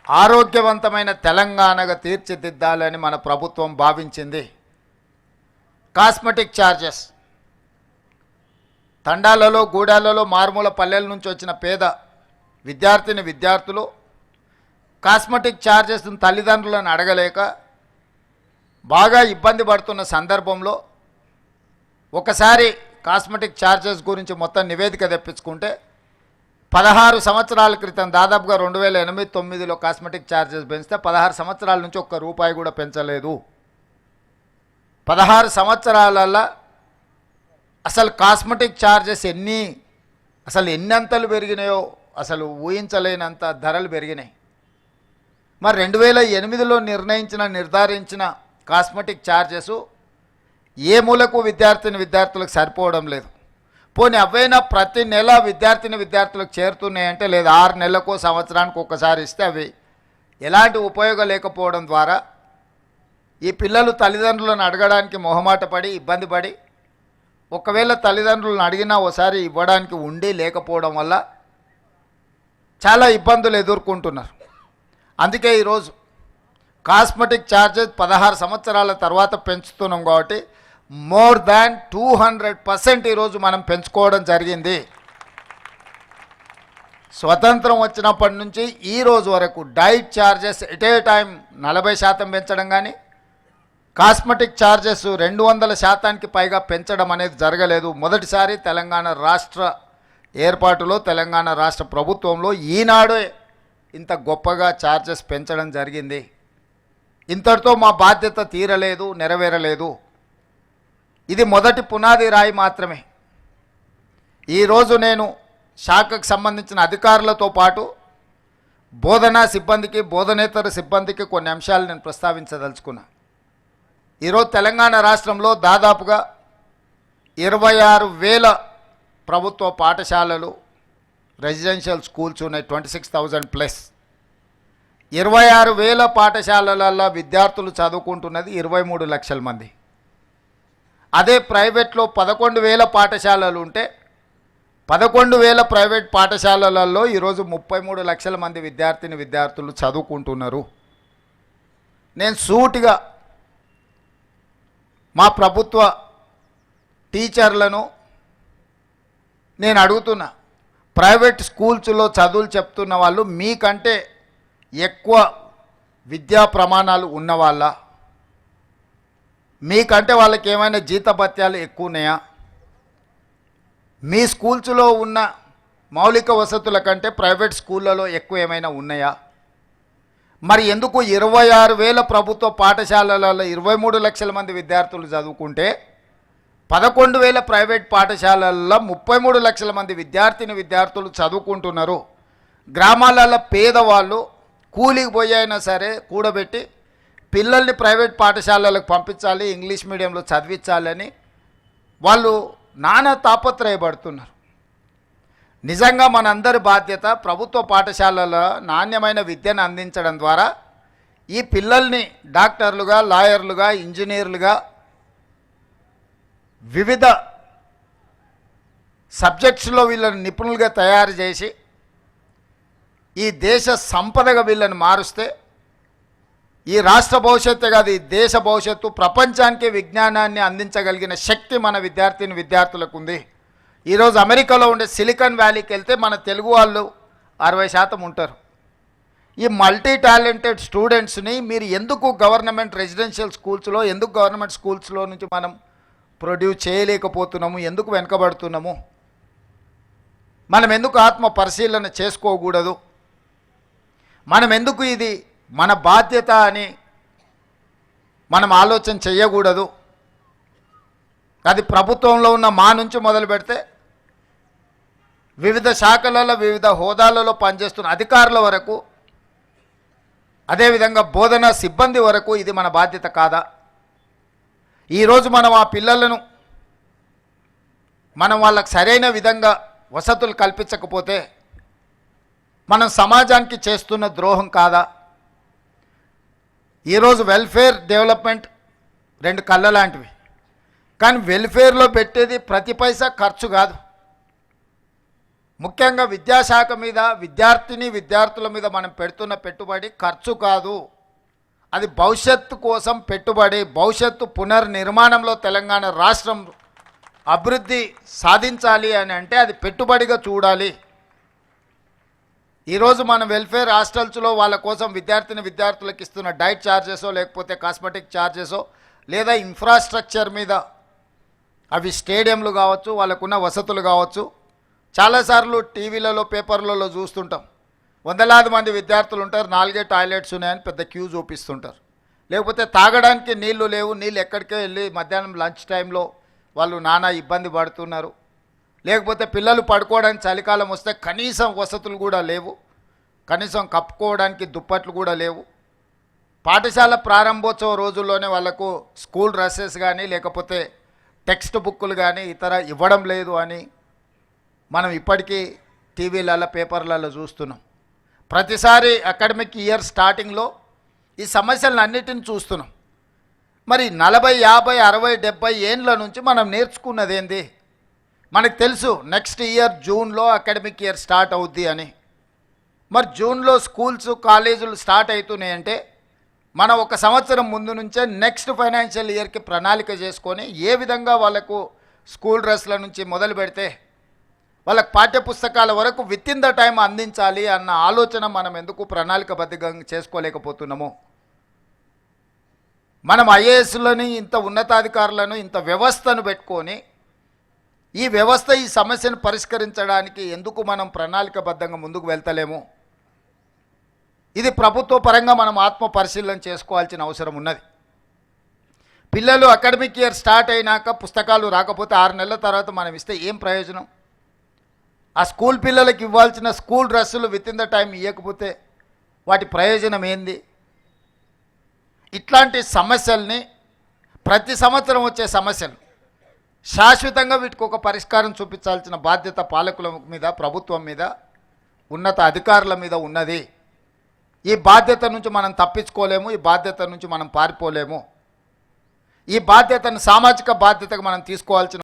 ఆరోగ్యవంతమైన తెలంగాణగా తీర్చిదిద్దాలని మన ప్రభుత్వం భావించింది. కాస్మెటిక్ ఛార్జెస్ తండాలలో, గూడాలలో, మారుమూల పల్లెల నుంచి వచ్చిన పేద విద్యార్థులు కాస్మెటిక్ ఛార్జెస్ను తల్లిదండ్రులను అడగలేక బాగా ఇబ్బంది పడుతున్న సందర్భంలో ఒకసారి కాస్మెటిక్ ఛార్జెస్ గురించి మొత్తం నివేదిక తెప్పించుకుంటే 16 సంవత్సరాల క్రితం దాదాపుగా 2008-09లో కాస్మెటిక్ ఛార్జెస్ పెంచితే 16 సంవత్సరాల నుంచి ఒక్క రూపాయి కూడా పెంచలేదు. 16 సంవత్సరాలలో అసలు కాస్మెటిక్ ఛార్జెస్ ఎన్నంతలు పెరిగినాయో అసలు ఊహించలేనంత ధరలు పెరిగినాయి. మరి 2008లో నిర్ధారించిన కాస్మెటిక్ ఛార్జెస్ ఏ మూలకు విద్యార్థులకు సరిపోవడం లేదు. పోనీ అవైనా ప్రతి నెల విద్యార్థులకు చేరుతున్నాయంటే లేదా 6 నెలలకు సంవత్సరానికి ఒక్కసారి ఇస్తే అవి ఎలాంటి ఉపయోగం లేకపోవడం ద్వారా ఈ పిల్లలు తల్లిదండ్రులను అడగడానికి మొహమాట పడి ఇబ్బంది పడి ఒకవేళ తల్లిదండ్రులను అడిగినా ఒకసారి ఇవ్వడానికి ఉండి లేకపోవడం వల్ల చాలా ఇబ్బందులు ఎదుర్కొంటున్నారు. అందుకే ఈరోజు కాస్మెటిక్ ఛార్జెస్ 16 సంవత్సరాల తర్వాత పెంచుతున్నాం కాబట్టి మోర్ దాన్ 200% ఈరోజు మనం పెంచుకోవడం జరిగింది. స్వతంత్రం వచ్చినప్పటి నుంచి ఈ రోజు వరకు diet charges at a time 40% పెంచడం కానీ కాస్మెటిక్ ఛార్జెస్ 200% పైగా పెంచడం అనేది జరగలేదు. మొదటిసారి తెలంగాణ రాష్ట్ర ఏర్పాటులో తెలంగాణ రాష్ట్ర ప్రభుత్వంలో ఈనాడే ఇంత గొప్పగా ఛార్జెస్ పెంచడం జరిగింది. ఇంతటితో మా బాధ్యత తీరలేదు, నెరవేరలేదు. ఇది మొదటి పునాది రాయి మాత్రమే. ఈరోజు నేను శాఖకు సంబంధించిన అధికారులతో పాటు బోధనా సిబ్బందికి, బోధనేతర సిబ్బందికి కొన్ని అంశాలు నేను ప్రస్తావించదలుచుకున్నా. ఈరోజు తెలంగాణ రాష్ట్రంలో దాదాపుగా 26,000 ప్రభుత్వ పాఠశాలలు, రెసిడెన్షియల్ స్కూల్స్ ఉన్నాయి. 26,000+. 26,000 పాఠశాలలలో విద్యార్థులు చదువుకుంటున్నది 23 లక్షల మంది. అదే ప్రైవేట్లో 11,000 పాఠశాలలు ఉంటే 11,000 ప్రైవేట్ పాఠశాలలలో ఈరోజు 33 లక్షల మంది విద్యార్థులు చదువుకుంటున్నారు. నేను సూటిగా మా ప్రభుత్వ టీచర్లను నేను అడుగుతున్నా, ప్రైవేట్ స్కూల్స్లో చదువులు చెప్తున్న వాళ్ళు మీకంటే ఎక్కువ విద్యా ప్రమాణాలు ఉన్నవాళ్ళ, మీకంటే వాళ్ళకి ఏమైనా జీతభత్యాలు ఎక్కువ ఉన్నాయా, మీ స్కూల్స్లో ఉన్న మౌలిక వసతుల కంటే ప్రైవేట్ స్కూళ్ళలో ఎక్కువ ఏమైనా ఉన్నాయా? మరి ఎందుకు 26,000 ప్రభుత్వ పాఠశాలలలో 23 లక్షల మంది విద్యార్థులు చదువుకుంటే 11,000 ప్రైవేట్ పాఠశాలల్లో 33 లక్షల మంది విద్యార్థులు చదువుకుంటున్నారు? గ్రామాలలో పేదవాళ్ళు కూలికి పోయి అయినా సరే కూడబెట్టి పిల్లల్ని ప్రైవేట్ పాఠశాలలకు పంపించాలి, ఇంగ్లీష్ మీడియంలో చదివించాలని వాళ్ళు నానా తాపత్రయపడుతున్నారు. నిజంగా మనందరి బాధ్యత ప్రభుత్వ పాఠశాలలో నాణ్యమైన విద్యను అందించడం ద్వారా ఈ పిల్లల్ని డాక్టర్లుగా, లాయర్లుగా, ఇంజనీర్లుగా వివిధ సబ్జెక్ట్స్లో వీళ్ళని నిపుణులుగా తయారు చేసి ఈ దేశ సంపదగా వీళ్ళని మారుస్తే ఈ రాష్ట్ర భవిష్యత్తు కాదు, ఈ దేశ భవిష్యత్తు, ప్రపంచానికి విజ్ఞానాన్ని అందించగలిగిన శక్తి మన విద్యార్థులకు ఉంది. ఈరోజు అమెరికాలో ఉండే సిలికాన్ వ్యాలీకి వెళ్తే మన తెలుగు వాళ్ళు 60% ఉంటారు. ఈ మల్టీ టాలెంటెడ్ స్టూడెంట్స్ని మీరు ఎందుకు గవర్నమెంట్ రెసిడెన్షియల్ స్కూల్స్లో, ఎందుకు గవర్నమెంట్ స్కూల్స్లో నుంచి మనం ప్రొడ్యూస్ చేయలేకపోతున్నాము? ఎందుకు వెనుకబడుతున్నాము? మనం ఎందుకు ఆత్మ పరిశీలన చేసుకోకూడదు? మనం ఎందుకు ఇది మన బాధ్యత అని మనం ఆలోచన చేయకూడదు? అది ప్రభుత్వంలో ఉన్న మా నుంచి మొదలు పెడితే వివిధ శాఖలలో, వివిధ హోదాలలో పనిచేస్తున్న అధికారుల వరకు, అదేవిధంగా బోధనా సిబ్బంది వరకు ఇది మన బాధ్యత కాదా? ఈరోజు మనం ఆ పిల్లలను వాళ్ళకు సరైన విధంగా వసతులు కల్పించకపోతే మనం సమాజానికి చేస్తున్న ద్రోహం కాదా? ఈరోజు వెల్ఫేర్ డెవలప్మెంట్ 2 కళ్ళ లాంటివి. కానీ వెల్ఫేర్లో పెట్టేది ప్రతి పైసా ఖర్చు కాదు. ముఖ్యంగా విద్యాశాఖ మీద విద్యార్థుల మీద మనం పెడుతున్న పెట్టుబడి ఖర్చు కాదు, అది భవిష్యత్తు కోసం పెట్టుబడి. భవిష్యత్తు పునర్నిర్మాణంలో తెలంగాణ రాష్ట్రం అభివృద్ధి సాధించాలి అని అంటే అది పెట్టుబడిగా చూడాలి. ఈరోజు మన వెల్ఫేర్ హాస్టల్స్లో వాళ్ళ కోసం విద్యార్థులకు ఇస్తున్న డైట్ ఛార్జెసో లేకపోతే కాస్మెటిక్ ఛార్జెసో లేదా ఇన్ఫ్రాస్ట్రక్చర్ మీద అవి స్టేడియంలు కావచ్చు, వాళ్ళకున్న వసతులు కావచ్చు. చాలాసార్లు టీవీలలో పేపర్లలో చూస్తుంటాం, వందలాది మంది విద్యార్థులు ఉంటారు, 4 టాయిలెట్స్ ఉన్నాయని పెద్ద క్యూ చూపిస్తుంటారు. లేకపోతే తాగడానికి నీళ్లు లేవు, నీళ్ళు ఎక్కడికే వెళ్ళి మధ్యాహ్నం లంచ్ టైంలో వాళ్ళు నానా ఇబ్బంది పడుతున్నారు. లేకపోతే పిల్లలు పడుకోవడానికి చలికాలం వస్తే కనీసం వసతులు కూడా లేవు, కనీసం కప్పుకోవడానికి దుప్పట్లు కూడా లేవు. పాఠశాల ప్రారంభోత్సవ రోజుల్లోనే వాళ్ళకు స్కూల్ డ్రెస్సెస్ కానీ లేకపోతే టెక్స్ట్ బుక్కులు కానీ ఇతర ఇవ్వడం లేదు అని మనం ఇప్పటికీ టీవీలలో పేపర్లలో చూస్తున్నాం. ప్రతిసారి అకాడమిక్ ఇయర్ స్టార్టింగ్లో ఈ సమస్యలను అన్నిటిని చూస్తున్నాం. మరి 40, 50, 60, 70 ఏండ్ల నుంచి మనం నేర్చుకున్నది ఏంది? మనకు తెలుసు నెక్స్ట్ ఇయర్ జూన్లో అకాడమిక్ ఇయర్ స్టార్ట్ అవుద్ది అని. మరి జూన్లో స్కూల్స్ కాలేజీలు స్టార్ట్ అవుతున్నాయంటే మనం ఒక సంవత్సరం ముందు నుంచే నెక్స్ట్ ఫైనాన్షియల్ ఇయర్కి ప్రణాళిక చేసుకొని ఏ విధంగా వాళ్ళకు స్కూల్ డ్రెస్ల నుంచి మొదలు పెడితే వాళ్ళకు పాఠ్యపుస్తకాల వరకు విత్ ఇన్ ద టైం అందించాలి అన్న ఆలోచన మనం ఎందుకు ప్రణాళికబద్ధంగా చేసుకోలేకపోతున్నాము? మనం ఐఏఎస్లని ఇంత ఉన్నతాధికారులను ఇంత వ్యవస్థను పెట్టుకొని ఈ వ్యవస్థ ఈ సమస్యను పరిష్కరించడానికి ఎందుకు మనం ప్రణాళికబద్ధంగా ముందుకు వెళ్తలేము? ఇది ప్రభుత్వ పరంగా మనం ఆత్మ పరిశీలన చేసుకోవాల్సిన అవసరం ఉన్నది. పిల్లలు అకాడమిక్ ఇయర్ స్టార్ట్ అయినాక పుస్తకాలు రాకపోతే 6 నెలల తర్వాత మనం ఇస్తే ఏం ప్రయోజనం? ఆ స్కూల్ పిల్లలకు ఇవ్వాల్సిన స్కూల్ డ్రెస్సులు విత్ ఇన్ ద టైం ఇవ్వకపోతే వాటి ప్రయోజనం ఏంది? ఇట్లాంటి సమస్యల్ని ప్రతి సంవత్సరం వచ్చే సమస్యలు శాశ్వతంగా వీటికి ఒక పరిష్కారం చూపించాల్సిన బాధ్యత పాలకుల మీద, ప్రభుత్వం మీద, ఉన్నత అధికారుల మీద ఉన్నది. ఈ బాధ్యత నుంచి మనం తప్పించుకోలేము, ఈ బాధ్యత నుంచి మనం పారిపోలేము. ఈ బాధ్యతను సామాజిక బాధ్యతగా మనం తీసుకోవాల్సిన